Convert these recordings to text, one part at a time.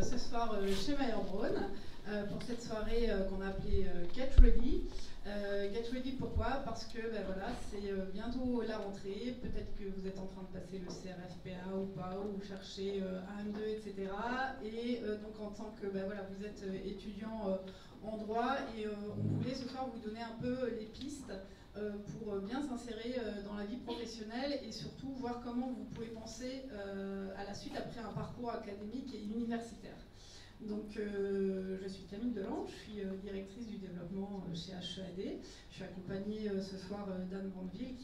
ce soir chez Mayer Braun pour cette soirée qu'on a appelée Get Ready. Get Ready, pourquoi? Parce que voilà, c'est bientôt la rentrée, peut-être que vous êtes en train de passer le CRFPA ou pas, ou vous cherchez un M2, etc. Et donc en tant que voilà, vous êtes étudiant en droit, et on voulait ce soir vous donner un peu les pistes pour bien s'insérer dans la vie professionnelle et surtout voir comment vous pouvez penser à la suite après un parcours académique et universitaire. Donc je suis Camille Delange, je suis directrice du développement chez HEAD. Je suis accompagnée ce soir d'Anne Brandeville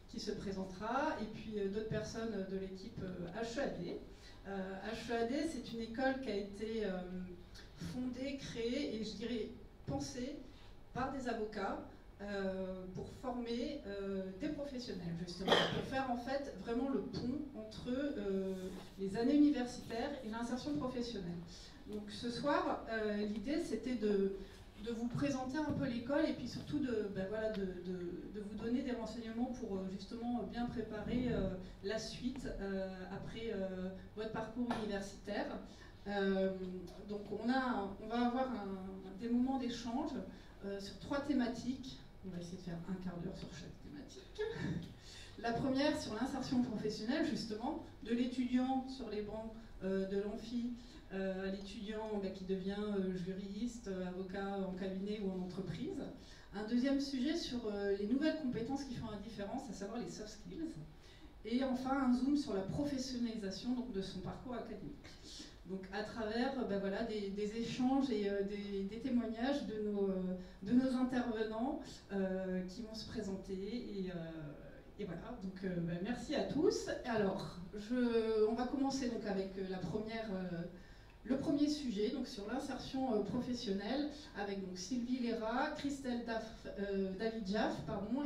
qui se présentera, et puis d'autres personnes de l'équipe HEAD. HEAD, c'est une école qui a été fondée, créée et je dirais pensée par des avocats pour former des professionnels, justement, pour faire en fait vraiment le pont entre les années universitaires et l'insertion professionnelle. Donc ce soir, l'idée c'était de vous présenter un peu l'école et puis surtout voilà, de vous donner des renseignements pour justement bien préparer la suite après votre parcours universitaire. Donc on va avoir des moments d'échange sur 3 thématiques. On va essayer de faire un quart d'heure sur chaque thématique. La première sur l'insertion professionnelle, justement, de l'étudiant sur les bancs de l'amphi à l'étudiant qui devient juriste, avocat en cabinet ou en entreprise. Un deuxième sujet sur les nouvelles compétences qui font la différence, à savoir les soft skills. Et enfin, un zoom sur la professionnalisation donc, de son parcours académique. Donc à travers voilà, des échanges et des témoignages de nos intervenants qui vont se présenter. Et voilà, donc merci à tous. Alors, on va commencer donc avec le premier sujet, donc sur l'insertion professionnelle, avec donc Sylvie Léra, Christelle David Jaff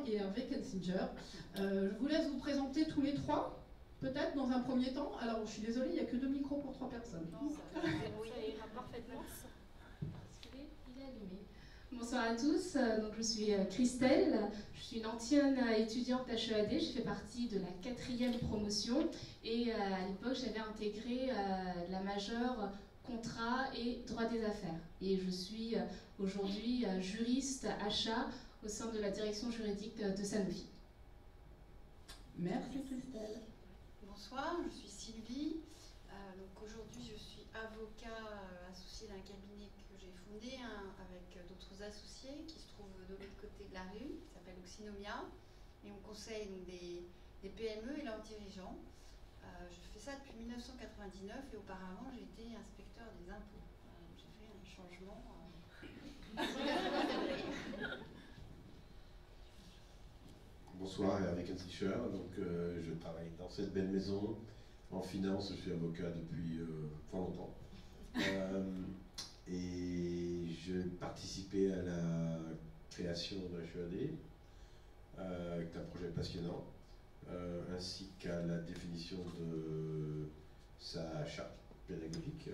et Hervé Kensinger. Je vous laisse vous présenter tous les 3. Peut-être dans un premier temps. Alors, je suis désolée, il n'y a que 2 micros pour 3 personnes. Non, ça ira parfaitement. Il est allumé. Bonsoir à tous. Donc, je suis Christelle. Je suis une ancienne étudiante HEAD. J'ai fait partie de la 4e promotion. Et à l'époque, j'avais intégré la majeure contrat et droit des affaires. Et je suis aujourd'hui juriste achat au sein de la direction juridique de Sanofi. Merci Christelle. Bonsoir, je suis Sylvie. Donc aujourd'hui, je suis avocat associé d'un cabinet que j'ai fondé avec d'autres associés qui se trouvent de l'autre côté de la rue, qui s'appelle Oxinomia. Et on conseille donc des PME et leurs dirigeants. Je fais ça depuis 1999 et auparavant, j'ai été inspecteur des impôts. J'ai fait un changement. Bonsoir, Hervé Kensicher. Donc, je travaille dans cette belle maison en finance. Je suis avocat depuis fort longtemps. Et je participais à la création de HEAD, avec un projet passionnant, ainsi qu'à la définition de sa charte pédagogique.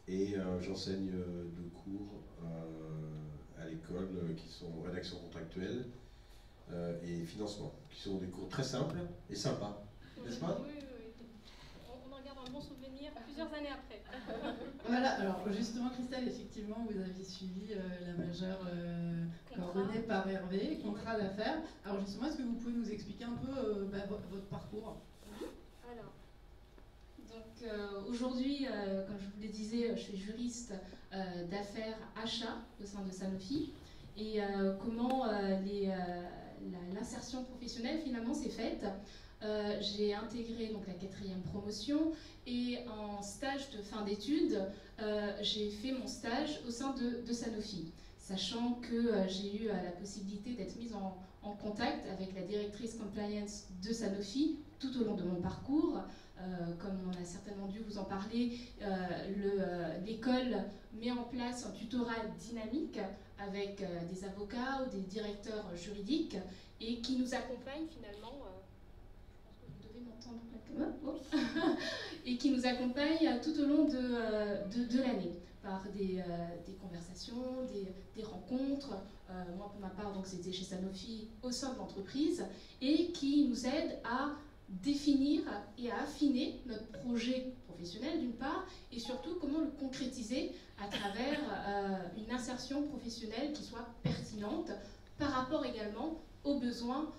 Et j'enseigne 2 cours à l'école qui sont rédaction contractuelle et financement, qui sont des cours très simples et sympas, n'est-ce pas? Oui. On en garde un bon souvenir plusieurs années après. Voilà, alors justement Christelle, effectivement, vous aviez suivi la majeure coordonnée par Hervé, contrat d'affaires. Alors justement, est-ce que vous pouvez nous expliquer un peu votre parcours? Alors, donc aujourd'hui, comme je vous le disais, je suis juriste d'affaires achat au sein de Sanofi. Et comment l'insertion professionnelle finalement s'est faite. J'ai intégré donc la 4e promotion et en stage de fin d'études, j'ai fait mon stage au sein de Sanofi, sachant que j'ai eu la possibilité d'être mise en contact avec la directrice compliance de Sanofi tout au long de mon parcours. Comme on a certainement dû vous en parler, l'école met en place un tutorat dynamique avec des avocats ou des directeurs juridiques et qui nous accompagnent finalement, je pense que vous devez m'entendre maintenant, et qui nous accompagnent tout au long de l'année par des conversations, des rencontres. Moi pour ma part, donc c'était chez Sanofi au sein de l'entreprise et qui nous aident à définir et à affiner notre projet professionnel d'une part, et surtout comment le concrétiser à travers une insertion professionnelle qui soit pertinente par rapport également aux besoins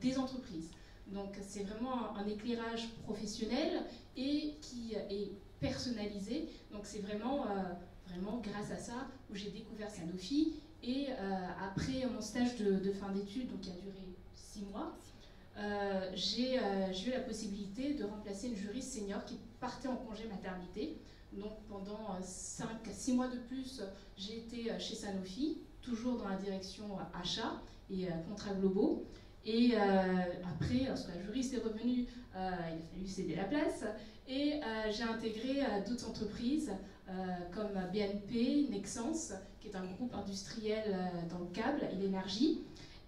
des entreprises. Donc c'est vraiment un éclairage professionnel et qui est personnalisé. Donc c'est vraiment grâce à ça où j'ai découvert Sanofi. Et après mon stage de fin d'études, donc qui a duré 6 mois, j'ai eu la possibilité de remplacer une juriste senior qui partait en congé maternité. Donc pendant 5-6 mois de plus, j'ai été chez Sanofi, toujours dans la direction achat et contrats globaux. Et après, lorsque la juriste est revenue, il a fallu céder la place. Et j'ai intégré d'autres entreprises comme BNP, Nexans, qui est un groupe industriel dans le câble et l'énergie.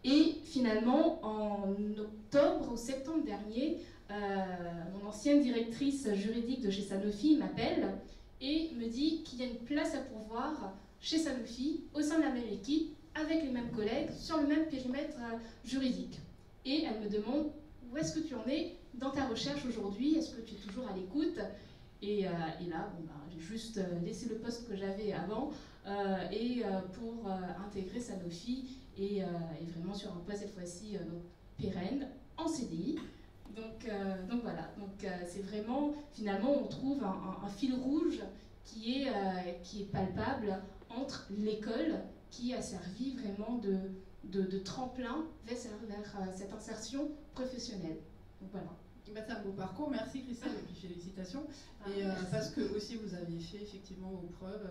Et finalement, en octobre ou septembre dernier, mon ancienne directrice juridique de chez Sanofi m'appelle et me dit qu'il y a une place à pourvoir chez Sanofi, au sein de la même équipe, avec les mêmes collègues, sur le même périmètre juridique. Et elle me demande où est-ce que tu en es dans ta recherche aujourd'hui, est-ce que tu es toujours à l'écoute ? Et là, j'ai juste laissé le poste que j'avais avant pour intégrer Sanofi et vraiment sur un poste cette fois-ci pérenne, en CDI. Donc voilà, c'est vraiment, finalement, on trouve un fil rouge qui est palpable entre l'école qui a servi vraiment de tremplin vers cette insertion professionnelle. Donc voilà. C'est un beau parcours, merci Christelle et puis félicitations. Et parce que aussi vous avez fait effectivement vos preuves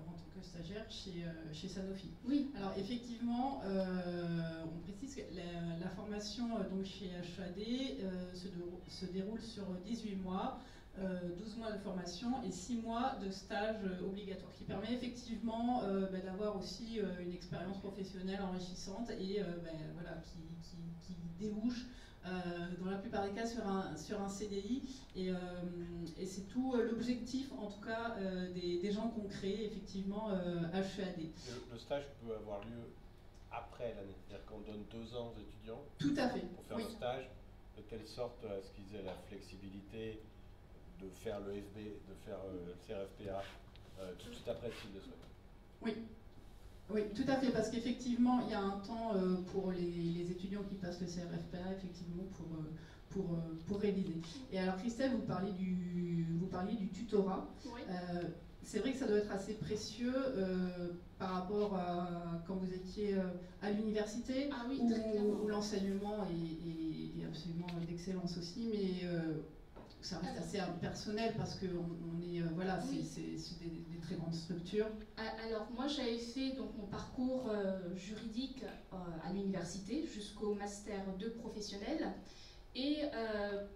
en tant que stagiaire chez Sanofi. Oui. Alors effectivement, on précise que la formation donc chez HAD se déroule sur 18 mois, 12 mois de formation et 6 mois de stage obligatoire, qui permet effectivement d'avoir aussi une expérience professionnelle enrichissante et voilà, qui débouche dans la plupart des cas sur un CDI et c'est tout l'objectif en tout cas des gens qu'on crée effectivement HEAD. Le stage peut avoir lieu après l'année, c'est-à-dire qu'on donne 2 ans aux étudiants tout à fait. Pour faire le stage, de telle sorte à ce qu'ils aient la flexibilité de faire le FB, de faire le CRFPA tout de suite après s'ils le souhaitent. Oui. Oui, tout à fait, parce qu'effectivement, il y a un temps pour les étudiants qui passent le CRFPA, effectivement, pour réviser. Et alors, Christelle, vous parliez du tutorat. Oui. C'est vrai que ça doit être assez précieux par rapport à quand vous étiez à l'université, Ah oui, où l'enseignement est absolument d'excellence aussi, mais ça reste assez personnel parce que voilà, oui. c'est des très grandes structures. Alors moi j'avais fait donc mon parcours juridique à l'université jusqu'au master 2 professionnel et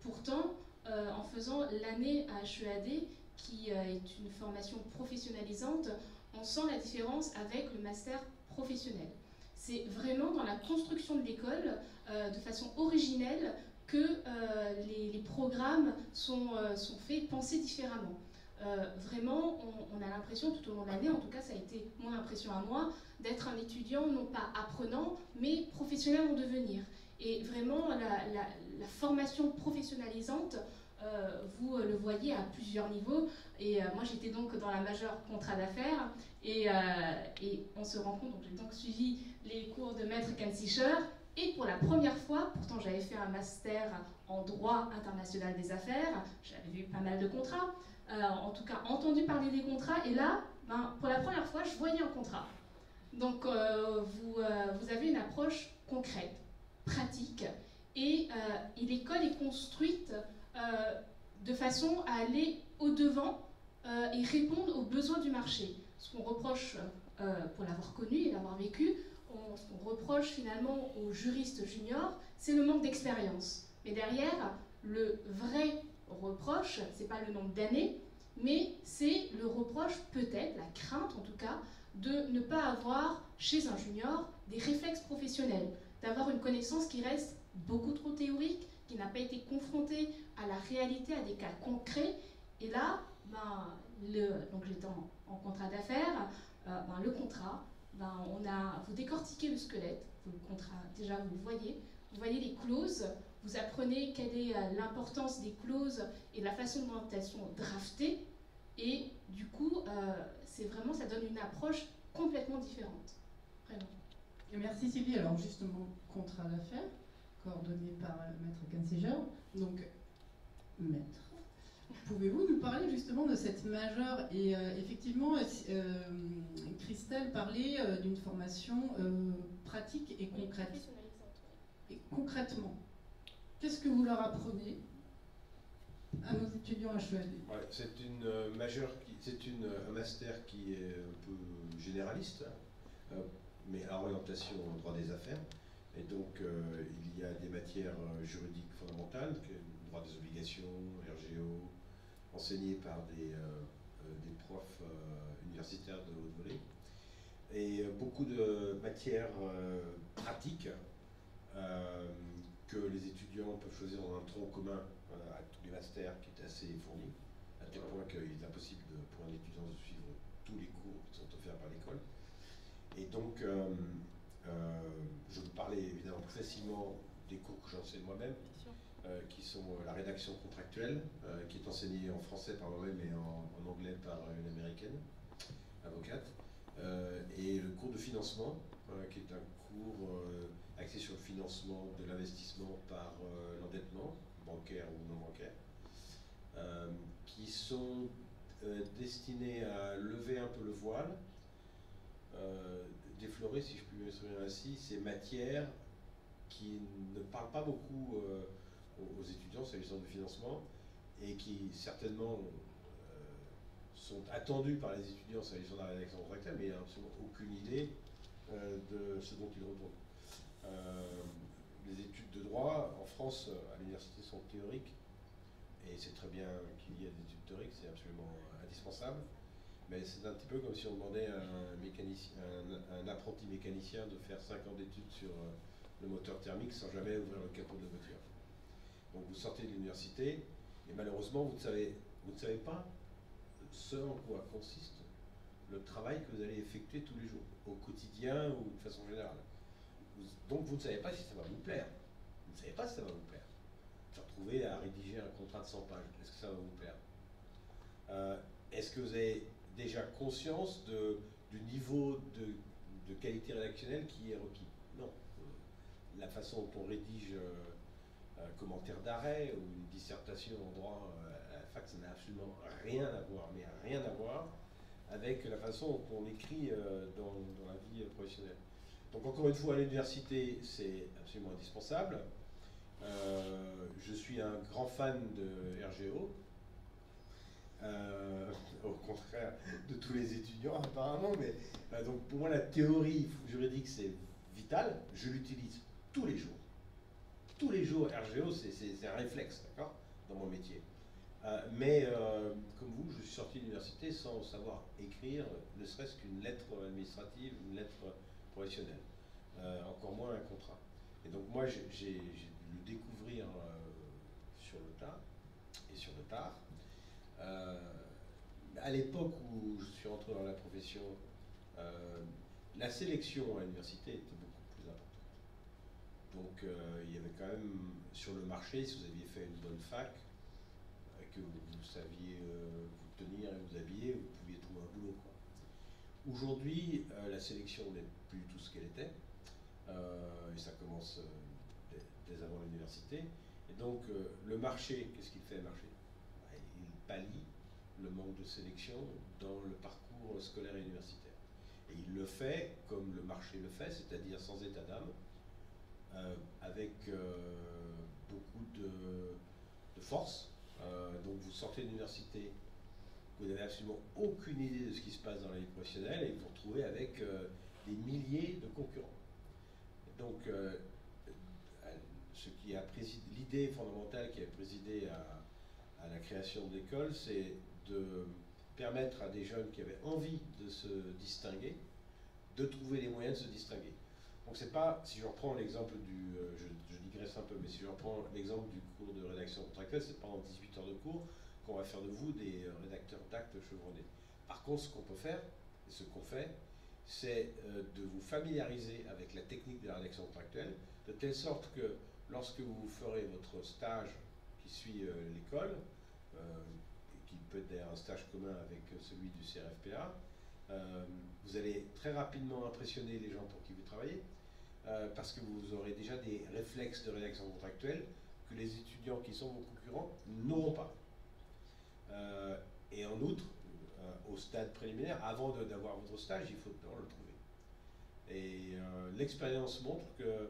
pourtant en faisant l'année à HEAD qui est une formation professionnalisante, on sent la différence avec le master professionnel. C'est vraiment dans la construction de l'école de façon originelle que les programmes sont faits, pensés différemment. Vraiment, on a l'impression tout au long de l'année, en tout cas ça a été mon impression à moi, d'être un étudiant non pas apprenant, mais professionnel en devenir. Et vraiment, la formation professionnalisante, vous le voyez à plusieurs niveaux. Et moi j'étais donc dans la majeure contrat d'affaires et on se rend compte, donc j'ai donc suivi les cours de maître Kansicher. Et pour la première fois, pourtant j'avais fait un master en droit international des affaires, j'avais vu pas mal de contrats, en tout cas entendu parler des contrats, et là, pour la première fois, je voyais un contrat. Donc vous avez une approche concrète, pratique, et l'école est construite de façon à aller au-devant et répondre aux besoins du marché. Ce qu'on reproche, pour l'avoir connu et l'avoir vécu, ce qu'on reproche finalement aux juristes juniors, c'est le manque d'expérience. Mais derrière, le vrai reproche, c'est pas le nombre d'années, mais c'est le reproche, peut-être, la crainte en tout cas, de ne pas avoir chez un junior des réflexes professionnels, d'avoir une connaissance qui reste beaucoup trop théorique, qui n'a pas été confrontée à la réalité, à des cas concrets. Et là, donc j'étais en contrat d'affaires, le contrat, vous décortiquez le squelette, le contrat, déjà vous le voyez les clauses, vous apprenez quelle est l'importance des clauses et la façon dont elles sont draftées. Et du coup, ça donne une approche complètement différente. Vraiment. Et merci Sylvie. Alors justement, contrat d'affaires, coordonné par Maître Ganseger. Donc, Maître, pouvez-vous nous parler justement de cette majeure? Et effectivement, Christelle parlait d'une formation pratique et concrète. Professionnalisante, oui. Et concrètement, qu'est-ce que vous leur apprenez à nos étudiants HEAD? Ouais, c'est une majeure, un master qui est un peu généraliste, mais à orientation au droit des affaires. Et donc, il y a des matières juridiques fondamentales, droit des obligations, RGO, enseignées par des profs universitaires de haute volée, et beaucoup de matières pratiques que les étudiants peuvent choisir dans un tronc commun à tous les masters qui est assez fourni, à tel point qu'il est impossible pour un étudiant de suivre tous les cours qui sont offerts par l'école. Et donc, je vous parlais évidemment facilement des cours que j'enseigne moi-même, qui sont la rédaction contractuelle, qui est enseignée en français par moi-même et en anglais par une américaine, avocate, et le cours de financement, qui est un cours axé sur le financement de l'investissement par l'endettement, bancaire ou non bancaire, qui sont destinés à lever un peu le voile, déflorer, si je puis m'exprimer ainsi, ces matières qui ne parlent pas beaucoup aux étudiants s'agissant du financement, et qui certainement sont attendus par les étudiants s'agissant de la rédaction contractuelle, mais il n'y a absolument aucune idée de ce dont ils retournent. Les études de droit en France à l'université sont théoriques, et c'est très bien qu'il y ait des études théoriques, c'est absolument indispensable, mais c'est un petit peu comme si on demandait à un apprenti mécanicien de faire 5 ans d'études sur le moteur thermique sans jamais ouvrir le capot de la voiture. Donc vous sortez de l'université et malheureusement vous ne savez pas ce en quoi consiste le travail que vous allez effectuer tous les jours, au quotidien ou de façon générale. Donc vous ne savez pas si ça va vous plaire. Vous ne savez pas si ça va vous plaire. Vous vous retrouvez à rédiger un contrat de 100 pages. Est-ce que ça va vous plaire? Est-ce que vous avez déjà conscience du niveau de qualité rédactionnelle qui est requis? Non. La façon dont on rédige un commentaire d'arrêt ou une dissertation en droit à la fac, ça n'a absolument rien à voir, mais rien à voir avec la façon dont on écrit dans la vie professionnelle. Donc encore une fois, à l'université, c'est absolument indispensable. Je suis un grand fan de RGO, au contraire de tous les étudiants apparemment, mais donc pour moi la théorie juridique c'est vital, je l'utilise tous les jours. Tous les jours, RGO c'est un réflexe, d'accord, dans mon métier. Mais comme vous, je suis sorti de l'université sans savoir écrire ne serait-ce qu'une lettre administrative, une lettre professionnelle, encore moins un contrat. Et donc moi j'ai dû le découvrir sur le tas et sur le tard. À l'époque où je suis entré dans la profession, la sélection à l'université était beaucoup plus importante. Donc il y avait quand même sur le marché, si vous aviez fait une bonne fac, que vous saviez vous tenir et vous habiller, vous pouviez trouver un boulot, quoi. Aujourd'hui, la sélection n'est plus du tout ce qu'elle était, et ça commence dès avant l'université. Et donc le marché, qu'est-ce qu'il fait le marché? Il pallie le manque de sélection dans le parcours scolaire et universitaire. Et il le fait comme le marché le fait, c'est-à-dire sans état d'âme, avec beaucoup de force. Donc vous sortez de l'université, vous n'avez absolument aucune idée de ce qui se passe dans la vie professionnelle et vous vous retrouvez avec des milliers de concurrents. Et donc l'idée fondamentale qui a présidé à la création de l'école, c'est de permettre à des jeunes qui avaient envie de se distinguer, de trouver les moyens de se distinguer. Donc c'est pas, si je reprends l'exemple je digresse un peu, mais si je reprends l'exemple du cours de rédaction contractuelle, c'est pas en 18 heures de cours qu'on va faire de vous des rédacteurs d'actes chevronnés. Par contre, ce qu'on peut faire, et ce qu'on fait, c'est de vous familiariser avec la technique de la rédaction contractuelle, de telle sorte que lorsque vous ferez votre stage qui suit l'école, qui peut être d'ailleurs un stage commun avec celui du CRFPA, vous allez très rapidement impressionner les gens pour qui vous travaillez, parce que vous aurez déjà des réflexes de rédaction contractuelle que les étudiants qui sont vos concurrents n'auront pas. Et en outre, au stade préliminaire, avant d'avoir votre stage, il faut d'abord le trouver. Et l'expérience montre que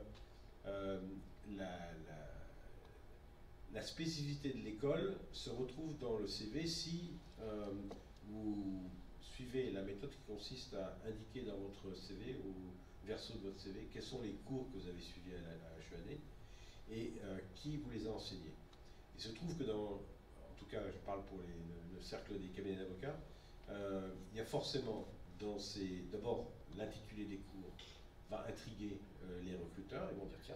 la spécificité de l'école se retrouve dans le CV si vous suivez la méthode qui consiste à indiquer dans votre CV, au verso de votre CV, quels sont les cours que vous avez suivis à la HEAD et qui vous les a enseignés. Il se trouve que en tout cas je parle pour le cercle des cabinets d'avocats, il y a forcément d'abord l'intitulé des cours va intriguer les recruteurs, ils vont dire tiens,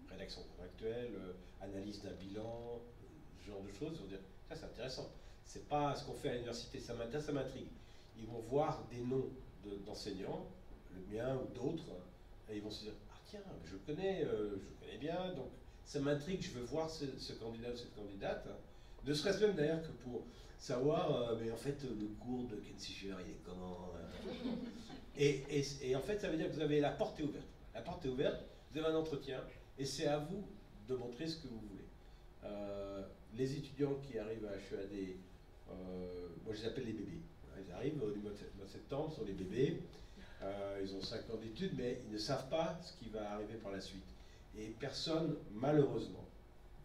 rédaction contractuelle, analyse d'un bilan, ce genre de choses, ils vont dire ça c'est intéressant, c'est pas ce qu'on fait à l'université, ça m'intrigue. Ils vont voir des noms d'enseignants, le mien ou d'autres, et ils vont se dire ah tiens, je connais bien, donc ça m'intrigue, je veux voir ce candidat ou cette candidate, ne serait-ce même d'ailleurs que pour savoir, mais en fait le cours de Ken Sicher, il est comment et en fait ça veut dire que vous avez la porte est ouverte. La porte est ouverte, vous avez un entretien, et c'est à vous de montrer ce que vous voulez. Les étudiants qui arrivent à HEAD, moi je les appelle les bébés. Ils arrivent au mois de septembre, sont des bébés, ils ont 5 ans d'études, mais ils ne savent pas ce qui va arriver par la suite. Et personne, malheureusement,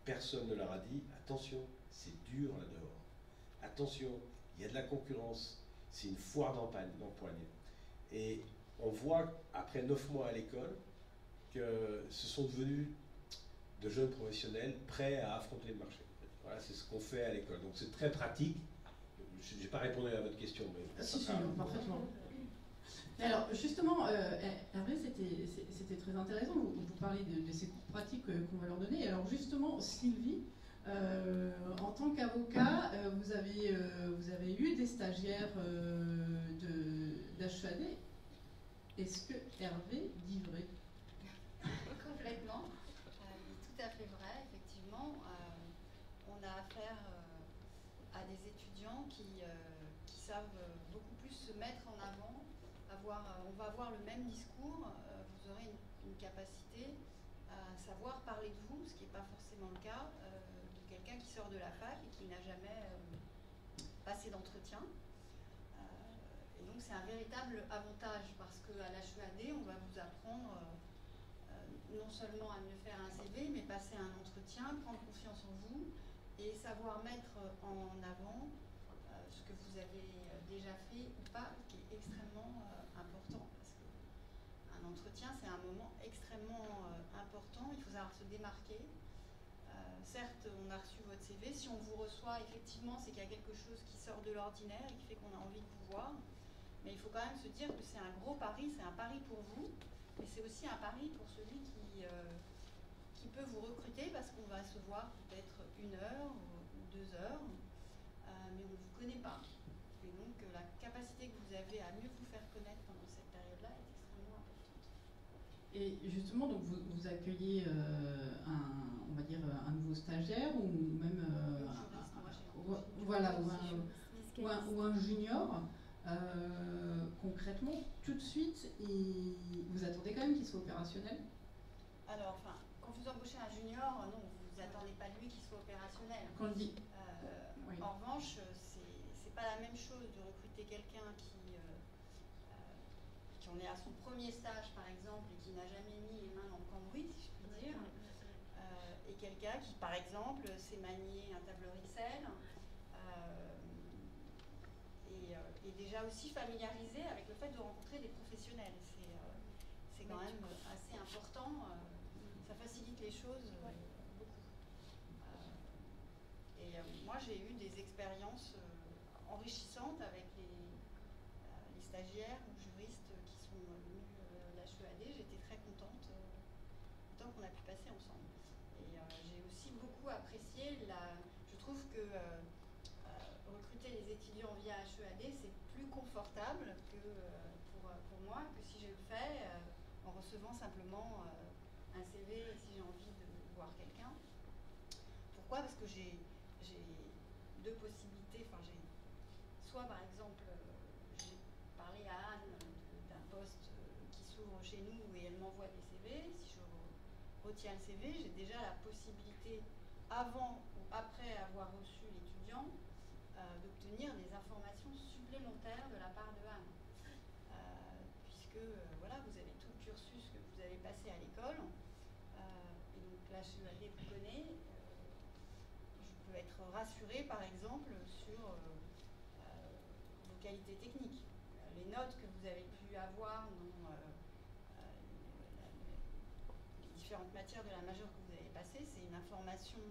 personne ne leur a dit attention, c'est dur là-dehors. Attention, il y a de la concurrence, c'est une foire d'empoigne. Et on voit, après 9 mois à l'école, que ce sont devenus de jeunes professionnels prêts à affronter le marché. Voilà, c'est ce qu'on fait à l'école. Donc c'est très pratique. Je n'ai pas répondu à votre question, mais... Si, parfaitement. Alors justement, Hervé, c'était très intéressant. Vous parlez de ces cours pratiques qu'on va leur donner. Alors justement, Sylvie, en tant qu'avocat, vous avez eu des stagiaires d'HEAD. Est-ce que Hervé dit vrai? Complètement. Tout à fait vrai, effectivement. On a affaire à des étudiants qui savent beaucoup plus se mettre en avant. On va avoir le même discours, vous aurez une capacité à savoir parler de vous, ce qui n'est pas forcément le cas de quelqu'un qui sort de la fac et qui n'a jamais passé d'entretien. Et donc c'est un véritable avantage parce qu'à l'HEAD, on va vous apprendre non seulement à mieux faire un CV, mais passer un entretien, prendre confiance en vous et savoir mettre en avant ce que vous avez déjà fait ou pas, qui est extrêmement important. Parce qu'un entretien, c'est un moment extrêmement important, il faut savoir se démarquer. Certes, on a reçu votre CV, si on vous reçoit, effectivement, c'est qu'il y a quelque chose qui sort de l'ordinaire et qui fait qu'on a envie de vous voir. Mais il faut quand même se dire que c'est un gros pari, c'est un pari pour vous, mais c'est aussi un pari pour celui qui peut vous recruter parce qu'on va se voir peut-être 1 heure ou 2 heures, mais on ne vous connaît pas. Et donc la capacité que vous avez à mieux vous faire connaître pendant cette période-là est extrêmement importante. Et justement, donc vous accueillez on va dire un nouveau stagiaire ou même ou un junior. Concrètement, tout de suite, vous attendez quand même qu'il soit opérationnel? Alors, quand vous embauchez un junior, non, vous n'attendez pas de lui qu'il soit opérationnel. Quand on dit. Oui. En revanche, c'est pas la même chose de recruter quelqu'un qui en est à son premier stage, par exemple, et qui n'a jamais mis les mains dans le cambouis, si je puis dire, et quelqu'un qui, par exemple, sait manier un tableur Excel, et déjà aussi familiarisé avec le fait de rencontrer des professionnels. C'est quand même assez important. Ça facilite les choses beaucoup. Moi, j'ai eu des expériences enrichissantes avec les stagiaires ou juristes qui sont venus à l'HEAD. J'étais très contente du temps qu'on a pu passer ensemble. Et j'ai aussi beaucoup apprécié je trouve que recruter les étudiants via HEAD, c'est plus confortable que pour moi que si je le fais en recevant simplement un CV et si j'ai envie de voir quelqu'un. Pourquoi? Parce que j'ai deux possibilités. Enfin, soit par exemple, j'ai parlé à Anne d'un poste qui s'ouvre chez nous et elle m'envoie des CV. Si je retiens le CV, j'ai déjà la possibilité, avant ou après avoir reçu l'étudiant, d'obtenir des informations supplémentaires de la part de Anne. Puisque voilà, vous avez tout le cursus que vous avez passé à l'école. Et donc la HEAD vous connaît. Je peux être rassurée, par exemple, sur vos qualités techniques. Les notes que vous avez pu avoir dans les différentes matières de la majeure que vous avez passée, c'est une information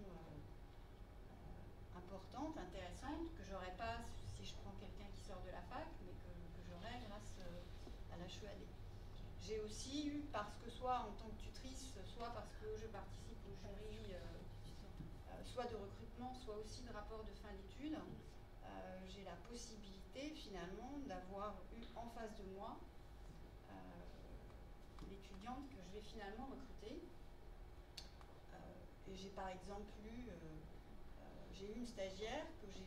importante, intéressante, que j'aurais pas si je prends quelqu'un qui sort de la fac, mais que j'aurais grâce à la HEAD. J'ai aussi eu, parce que soit en tant que tutrice, soit parce que je participe au jury, soit de recrutement, soit aussi de rapport de fin d'études, j'ai la possibilité finalement d'avoir eu en face de moi l'étudiante que je vais finalement recruter. Et j'ai par exemple eu, j'ai eu une stagiaire que j'ai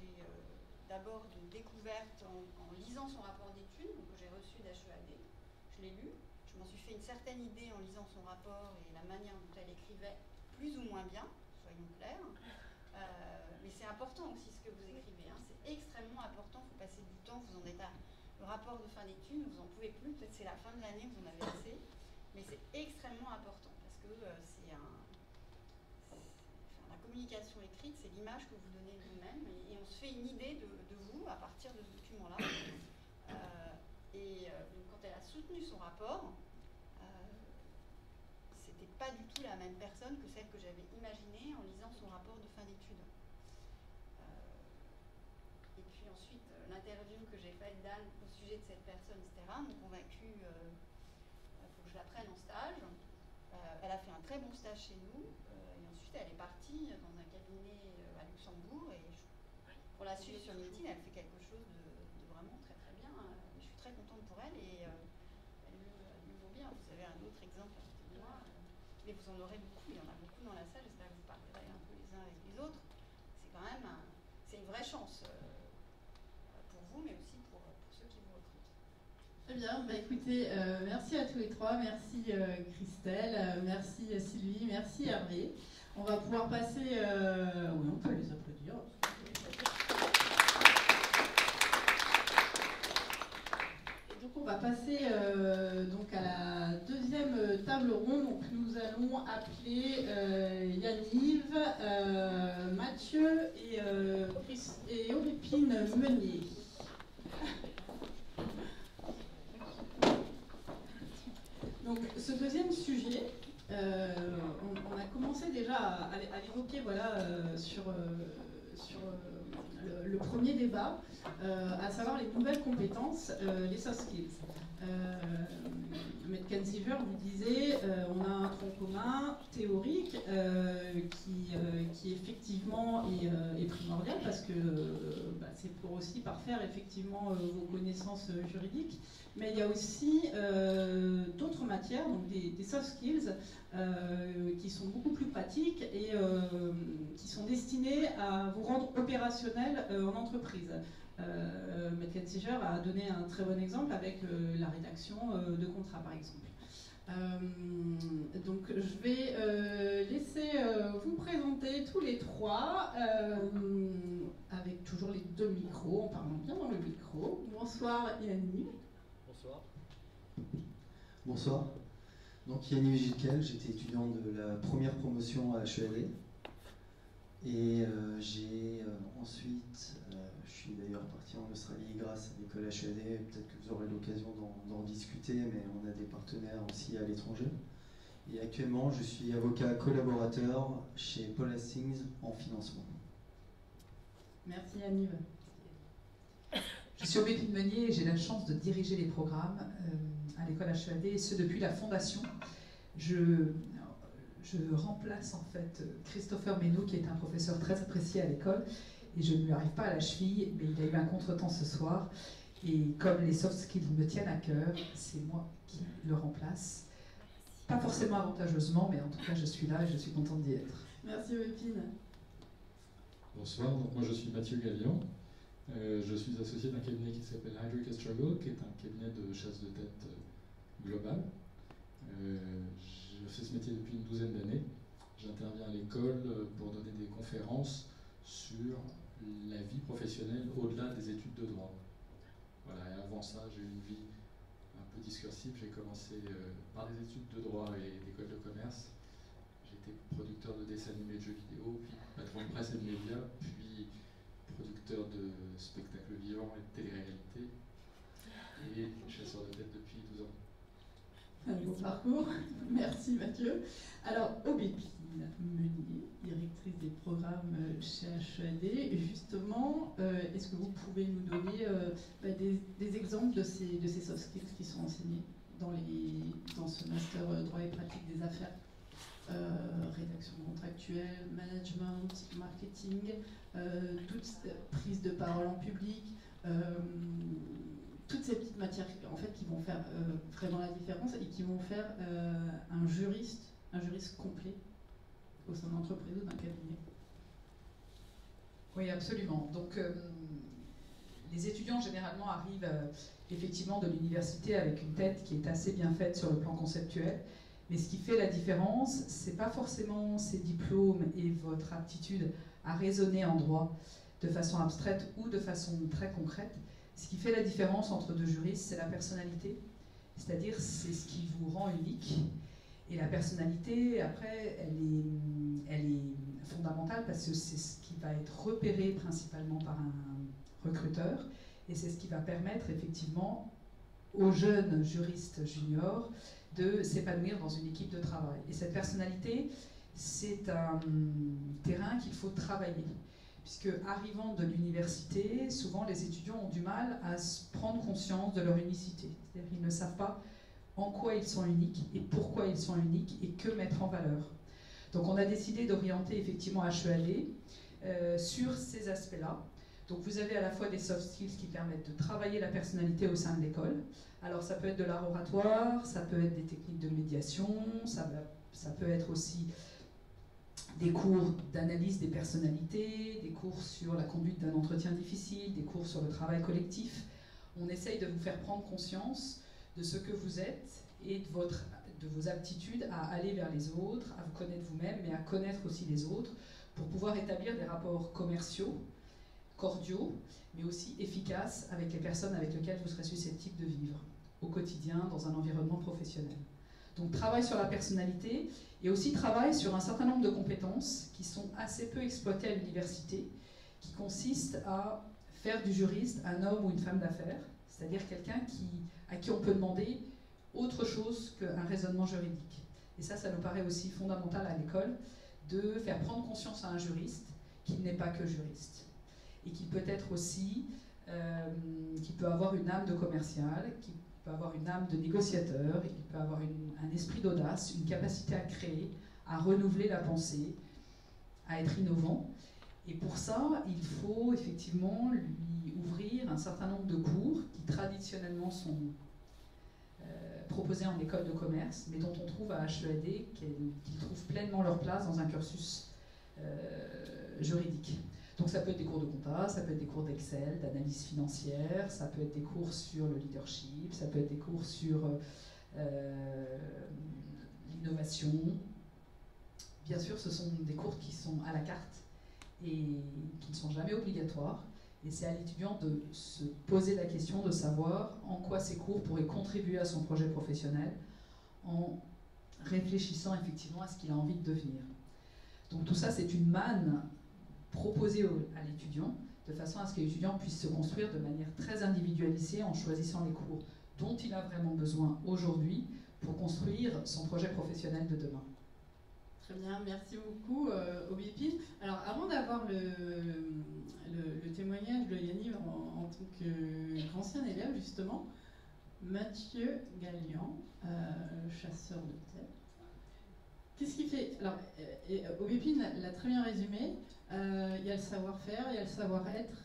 d'abord découverte en lisant son rapport d'études, que j'ai reçu d'HEAD. Je l'ai lu, je m'en suis fait une certaine idée en lisant son rapport et la manière dont elle écrivait plus ou moins bien, soyons clairs. Mais c'est important aussi ce que vous écrivez, hein. C'est extrêmement important, il faut passer du temps, vous en êtes à le rapport de fin d'études, vous n'en pouvez plus, peut-être c'est la fin de l'année, vous en avez assez, mais c'est extrêmement important parce que la communication écrite, c'est l'image que vous donnez de vous-même et on se fait une idée de vous à partir de ce document-là. Donc quand elle a soutenu son rapport, c'était pas du tout la même personne que celle que j'avais imaginée en lisant son rapport de fin d'études. Et puis ensuite, l'interview que j'ai faite d'Anne au sujet de cette personne, etc., m'ont convaincue pour que je la prenne en stage. Elle a fait un très bon stage chez nous, et ensuite elle est partie dans un cabinet à Luxembourg, et pour la suivre sur LinkedIn, elle fait quelque chose de vraiment très très bien. Je suis très contente pour elle, et elle le vaut bien. Vous avez un autre exemple à côté de moi, mais vous en aurez beaucoup, il y en a beaucoup dans la salle, j'espère que vous parlerez un peu les uns avec les autres. C'est quand même c'est une vraie chance pour vous, mais aussi pour ceux qui vous recrutent. Très bien, bah écoutez, merci à tous les trois, merci Christelle, merci Sylvie, merci Hervé. On va pouvoir passer, oui on peut les applaudir. Et donc on va passer donc à la deuxième table ronde. Donc nous allons appeler Yanniv, Mathieu et Aurépine Meunier. Donc ce deuxième sujet, on a commencé déjà à l'évoquer voilà, sur le premier débat, à savoir les nouvelles compétences, les soft skills. Metcalfe vous disait, on a un tronc commun théorique qui effectivement est primordial parce que c'est pour aussi parfaire effectivement vos connaissances juridiques, mais il y a aussi d'autres matières, donc des soft skills qui sont beaucoup plus pratiques et qui sont destinées à vous rendre opérationnel en entreprise. Metcalfe a donné un très bon exemple avec la rédaction de contrats par exemple. Donc je vais laisser vous présenter tous les trois avec toujours les deux micros, en parlant bien dans le micro. Bonsoir Yanniv. Bonsoir. Bonsoir. Donc Yanniv Gilkel, j'étais étudiant de la première promotion à HEAD. Et j'ai ensuite, je suis d'ailleurs parti en Australie grâce à l'école HEAD, peut-être que vous aurez l'occasion d'en discuter, mais on a des partenaires aussi à l'étranger. Et actuellement, je suis avocat collaborateur chez Paul Hastings en financement. Merci Yanniv. Je suis Aurépine Meunier et j'ai la chance de diriger les programmes à l'école HEAD, et ce depuis la fondation. Je remplace en fait Christopher Ménou, qui est un professeur très apprécié à l'école, et je ne lui arrive pas à la cheville, mais il a eu un contretemps ce soir, et comme les soft skills me tiennent à cœur, c'est moi qui le remplace. pas forcément avantageusement, mais en tout cas, je suis là et je suis contente d'y être. Merci Wépine. Bonsoir, donc moi je suis Mathieu Gallian. Je suis associé d'un cabinet qui s'appelle Hydric Struggle, qui est un cabinet de chasse de tête global. Je fais ce métier depuis une douzaine d'années. J'interviens à l'école pour donner des conférences sur la vie professionnelle au-delà des études de droit. Voilà, et avant ça, j'ai eu une vie un peu discursive. J'ai commencé par des études de droit et d'école de commerce. J'étais producteur de dessins animés, de jeux vidéo, puis patron de presse et de médias, puis producteur de spectacles vivants et de télé-réalité, et chasseur de tête depuis 12 ans. Un beau parcours. Merci Mathieu. Alors, Aubépine Meunier, directrice des programmes chez HEAD, justement, est-ce que vous pouvez nous donner des exemples de ces soft skills qui sont enseignés dans ce master droit et pratique des affaires, rédaction contractuelle, management, marketing, toute prise de parole en public, toutes ces petites matières en fait, qui vont faire vraiment la différence et qui vont faire un juriste complet au sein d'une entreprise ou d'un cabinet. Oui, absolument. Donc, les étudiants généralement arrivent effectivement de l'université avec une tête qui est assez bien faite sur le plan conceptuel. Mais ce qui fait la différence, c'est pas forcément ces diplômes et votre aptitude à raisonner en droit de façon abstraite ou de façon très concrète. Ce qui fait la différence entre deux juristes, c'est la personnalité. C'est-à-dire, c'est ce qui vous rend unique. Et la personnalité, après, elle est fondamentale parce que c'est ce qui va être repéré principalement par un recruteur. Et c'est ce qui va permettre effectivement aux jeunes juristes juniors de s'épanouir dans une équipe de travail. Et cette personnalité, c'est un terrain qu'il faut travailler. Puisque arrivant de l'université, souvent les étudiants ont du mal à prendre conscience de leur unicité. C'est-à-dire qu'ils ne savent pas en quoi ils sont uniques et pourquoi ils sont uniques et que mettre en valeur. Donc on a décidé d'orienter effectivement HEAD sur ces aspects-là. Donc vous avez à la fois des soft skills qui permettent de travailler la personnalité au sein de l'école. Alors ça peut être de l'art oratoire, ça peut être des techniques de médiation, ça peut être aussi des cours d'analyse des personnalités, des cours sur la conduite d'un entretien difficile, des cours sur le travail collectif. On essaye de vous faire prendre conscience de ce que vous êtes et de vos aptitudes à aller vers les autres, à vous connaître vous-même, mais à connaître aussi les autres, pour pouvoir établir des rapports commerciaux, cordiaux, mais aussi efficaces avec les personnes avec lesquelles vous serez susceptible de vivre au quotidien dans un environnement professionnel. Donc travail sur la personnalité et aussi travail sur un certain nombre de compétences qui sont assez peu exploitées à l'université, qui consistent à faire du juriste un homme ou une femme d'affaires, c'est-à-dire quelqu'un à qui on peut demander autre chose qu'un raisonnement juridique. Et ça nous paraît aussi fondamental à l'école, de faire prendre conscience à un juriste qu'il n'est pas que juriste. Et qu'il peut être aussi, qu'il peut avoir une âme de commercial, qu'il peut avoir une âme de négociateur, il peut avoir un esprit d'audace, une capacité à créer, à renouveler la pensée, à être innovant. Et pour ça, il faut effectivement lui ouvrir un certain nombre de cours qui traditionnellement sont proposés en école de commerce, mais dont on trouve à HEAD qu'ils trouvent pleinement leur place dans un cursus juridique. Donc ça peut être des cours de compta, ça peut être des cours d'Excel, d'analyse financière, ça peut être des cours sur le leadership, ça peut être des cours sur l'innovation. Bien sûr, ce sont des cours qui sont à la carte et qui ne sont jamais obligatoires. Et c'est à l'étudiant de se poser la question de savoir en quoi ces cours pourraient contribuer à son projet professionnel en réfléchissant effectivement à ce qu'il a envie de devenir. Donc tout ça, c'est une manne proposée à l'étudiant de façon à ce que l'étudiant puisse se construire de manière très individualisée en choisissant les cours dont il a vraiment besoin aujourd'hui pour construire son projet professionnel de demain. Très bien, merci beaucoup Aubépine. Alors avant d'avoir le témoignage de Yanniv en tant qu'ancien élève justement, Mathieu Gallian, chasseur de tête. Qu'est-ce qui fait... Alors Aubépine l'a très bien résumé, il y a le savoir-faire, il y a le savoir-être.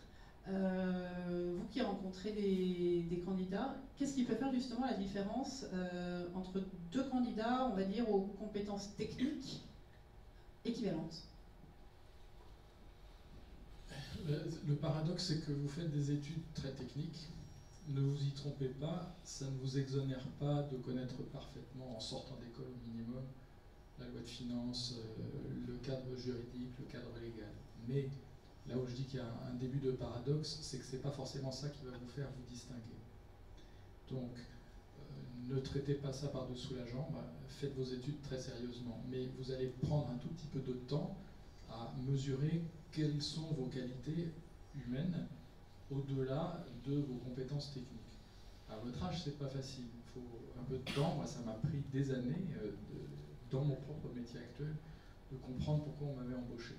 Vous qui rencontrez des candidats, qu'est-ce qui peut faire justement la différence entre deux candidats, on va dire, aux compétences techniques équivalentes? Le paradoxe, c'est que vous faites des études très techniques. Ne vous y trompez pas, ça ne vous exonère pas de connaître parfaitement, en sortant d'école au minimum, la loi de finances, le cadre juridique, le cadre légal. Mais là où je dis qu'il y a un début de paradoxe, c'est que ce n'est pas forcément ça qui va vous faire vous distinguer. Donc, ne traitez pas ça par-dessous la jambe, faites vos études très sérieusement. Mais vous allez prendre un tout petit peu de temps à mesurer quelles sont vos qualités humaines au-delà de vos compétences techniques. À votre âge, c'est pas facile. Il faut un peu de temps. Moi, ça m'a pris des années, dans mon propre métier actuel, de comprendre pourquoi on m'avait embauché.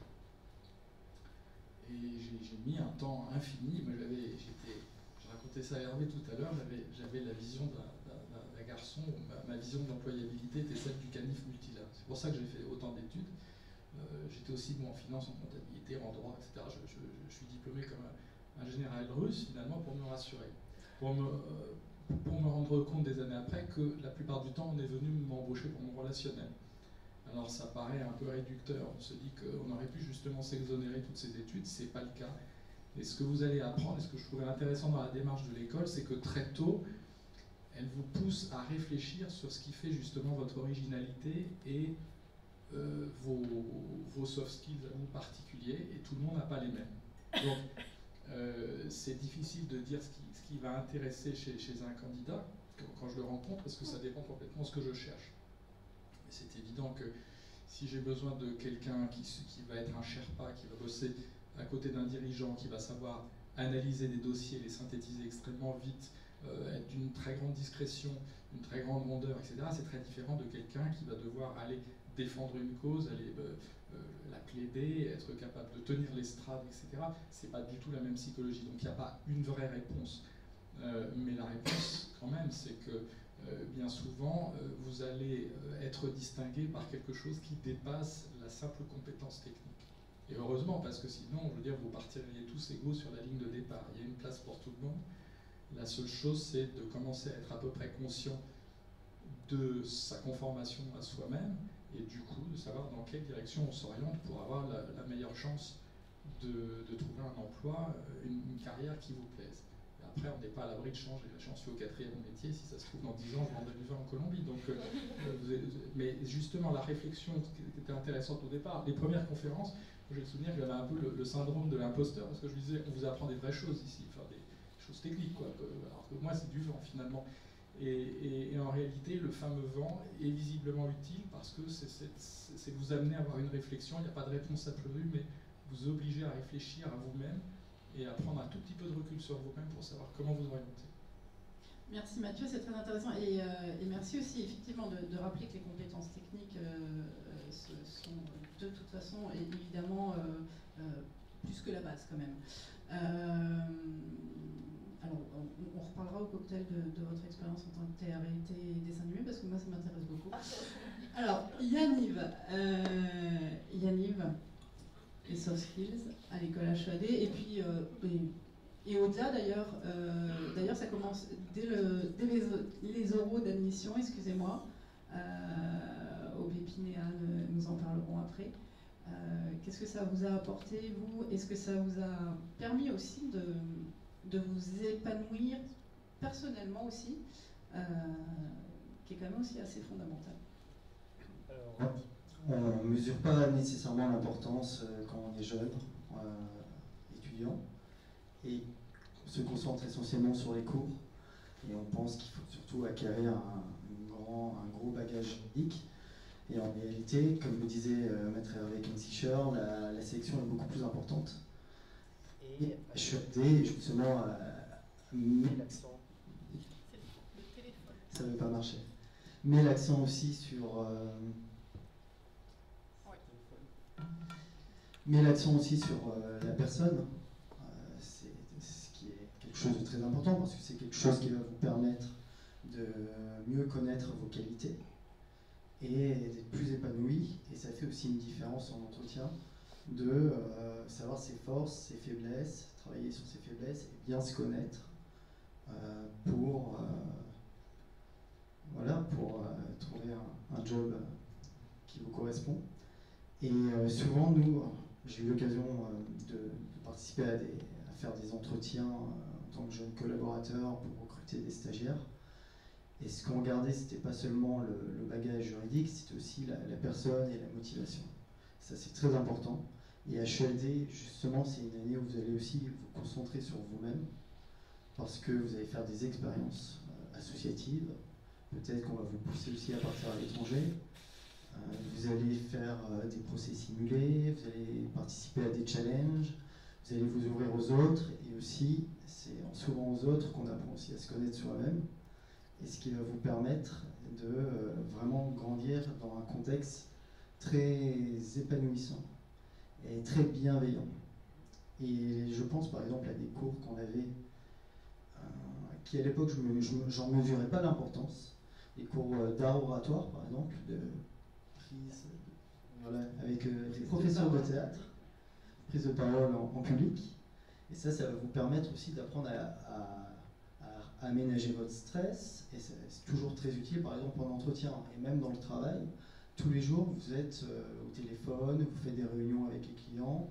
Et j'ai mis un temps infini. Moi, je racontais ça à Hervé tout à l'heure, j'avais la vision d'un garçon, ma vision d'employabilité était celle du canif multilab. C'est pour ça que j'ai fait autant d'études. J'étais aussi bon en finance, en comptabilité, en droit, etc. Je suis diplômé comme un général russe, finalement, pour me rassurer. Pour me rendre compte des années après que la plupart du temps, on est venu m'embaucher pour mon relationnel. Alors ça paraît un peu réducteur, on se dit qu'on aurait pu justement s'exonérer toutes ces études, c'est pas le cas. Et ce que vous allez apprendre, et ce que je trouvais intéressant dans la démarche de l'école, c'est que très tôt, elle vous pousse à réfléchir sur ce qui fait justement votre originalité et vos soft skills à vous particuliers, et tout le monde n'a pas les mêmes. Donc c'est difficile de dire ce qui va intéresser chez un candidat quand je le rencontre, parce que ça dépend complètement de ce que je cherche. Mais c'est évident que si j'ai besoin de quelqu'un qui va être un Sherpa, qui va bosser à côté d'un dirigeant, qui va savoir analyser des dossiers, les synthétiser extrêmement vite, être d'une très grande discrétion, d'une très grande rondeur, etc., c'est très différent de quelqu'un qui va devoir aller défendre une cause, aller la plaider, être capable de tenir l'estrade, etc. C'est pas du tout la même psychologie. Donc il n'y a pas une vraie réponse. Mais la réponse, quand même, c'est que bien souvent, vous allez être distingué par quelque chose qui dépasse la simple compétence technique. Et heureusement, parce que sinon, je veux dire, vous partiriez tous égaux sur la ligne de départ. Il y a une place pour tout le monde. La seule chose, c'est de commencer à être à peu près conscient de sa conformation à soi-même, et du coup de savoir dans quelle direction on s'oriente pour avoir la meilleure chance de trouver un emploi, une carrière qui vous plaise. Et après, on n'est pas à l'abri de changer. J'en suis au 4e métier, si ça se trouve dans 10 ans, je vendrai du vin en Colombie. Donc, mais justement, la réflexion qui était intéressante au départ, les premières conférences, j'ai le souvenir que j'avais un peu le syndrome de l'imposteur, parce que je me disais, on vous apprend des vraies choses ici, enfin des choses techniques, quoi, alors que moi c'est du vent finalement. Et en réalité, le fameux vent est visiblement utile parce que c'est vous amener à avoir une réflexion. Il n'y a pas de réponse absolue, mais vous obliger à réfléchir à vous-même et à prendre un tout petit peu de recul sur vous-même pour savoir comment vous orienter. Merci Mathieu, c'est très intéressant. Et merci aussi effectivement de rappeler que les compétences techniques sont de toute façon évidemment plus que la base quand même. Alors, on reparlera au cocktail de votre expérience en tant que télé-réalité et dessin animé, parce que moi, ça m'intéresse beaucoup. Alors, Yanniv, les soft skills à l'école HEAD, et puis, et au-delà d'ailleurs, ça commence dès les oraux d'admission, excusez-moi, au Pépinéa, nous en parlerons après. Qu'est-ce que ça vous a apporté, vous? Est-ce que ça vous a permis aussi de vous épanouir personnellement aussi, qui est quand même aussi assez fondamental? On ne mesure pas nécessairement l'importance quand on est jeune, étudiant, et on se concentre essentiellement sur les cours, et on pense qu'il faut surtout acquérir un gros bagage juridique. Et en réalité, comme le disait Maître Hervé Kensischer, la sélection est beaucoup plus importante. Et HEAD, justement, met l'accent. Ça ne veut pas marcher. Met l'accent aussi sur. Met l'accent aussi sur la personne. C'est ce qui est quelque chose de très important parce que c'est quelque chose qui va vous permettre de mieux connaître vos qualités et d'être plus épanoui. Et ça fait aussi une différence en entretien de savoir ses forces, ses faiblesses, travailler sur ses faiblesses et bien se connaître pour trouver un job qui vous correspond. Et souvent, nous, j'ai eu l'occasion de participer à faire des entretiens en tant que jeune collaborateur pour recruter des stagiaires. Et ce qu'on regardait, c'était pas seulement le bagage juridique, c'était aussi la personne et la motivation. Ça, c'est très important. Et HELD, justement, c'est une année où vous allez aussi vous concentrer sur vous-même, parce que vous allez faire des expériences associatives. Peut-être qu'on va vous pousser aussi à partir à l'étranger. Vous allez faire des procès simulés, vous allez participer à des challenges, vous allez vous ouvrir aux autres, et aussi, c'est en s'ouvrant aux autres qu'on apprend aussi à se connaître soi-même, et ce qui va vous permettre de vraiment grandir dans un contexte très épanouissant et très bienveillant. Et je pense par exemple à des cours qu'on avait, qui à l'époque, j'en mesurais pas l'importance, les cours d'art oratoire par exemple, de prise, avec des professeurs de théâtre, prise de parole en public. Et ça va vous permettre aussi d'apprendre à aménager votre stress, et c'est toujours très utile par exemple en entretien, et même dans le travail. Tous les jours, vous êtes au téléphone, vous faites des réunions avec les clients.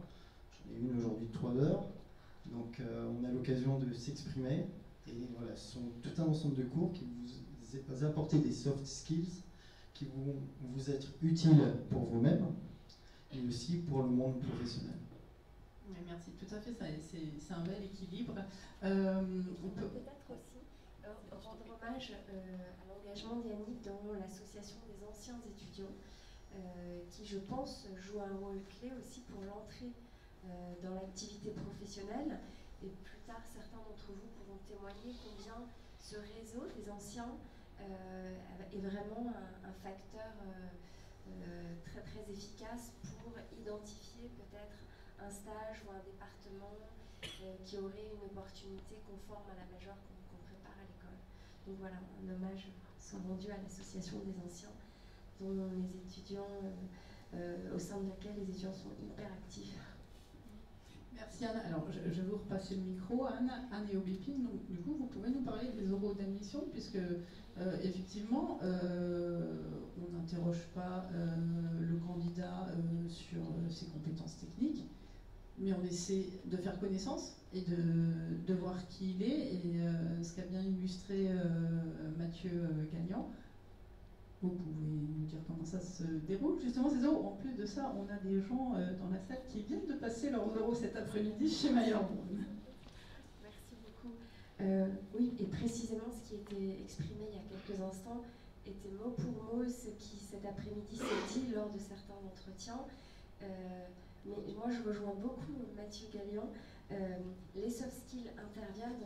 J'en ai une aujourd'hui de 3 heures. Donc on a l'occasion de s'exprimer. Et voilà, ce sont tout un ensemble de cours qui vous apportent des soft skills qui vont vous être utiles pour vous-même, mais aussi pour le monde professionnel. Oui, merci, tout à fait, c'est un bel équilibre. On peut peut-être aussi rendre hommage à l'engagement d'Yannick dans l'association des anciens étudiants, qui, je pense, joue un rôle clé aussi pour l'entrée dans l'activité professionnelle. Et plus tard, certains d'entre vous pourront témoigner combien ce réseau des anciens est vraiment un facteur très très efficace pour identifier peut-être un stage ou un département qui aurait une opportunité conforme à la majeure qu'on prépare à l'école. Donc voilà, un hommage soit rendu à l'association des anciens, dont les étudiants, au sein de laquelle les étudiants sont hyper actifs. Merci Anne. Alors je vais vous repasser le micro. Anne et Aubépine, donc du coup vous pouvez nous parler des oraux d'admission, puisque effectivement on n'interroge pas le candidat sur ses compétences techniques, mais on essaie de faire connaissance et de voir qui il est, et ce qu'a bien illustré Mathieu Gagnant. Vous pouvez nous dire comment ça se déroule, justement, ces oraux. En plus de ça, on a des gens dans la salle qui viennent de passer leurs oraux cet après-midi chez Mayerborn. Merci beaucoup. Oui, et précisément ce qui était exprimé il y a quelques instants était mot pour mot ce qui cet après-midi s'est dit lors de certains entretiens. Mais moi, je rejoins beaucoup Mathieu Gallian. Les soft skills interviennent dans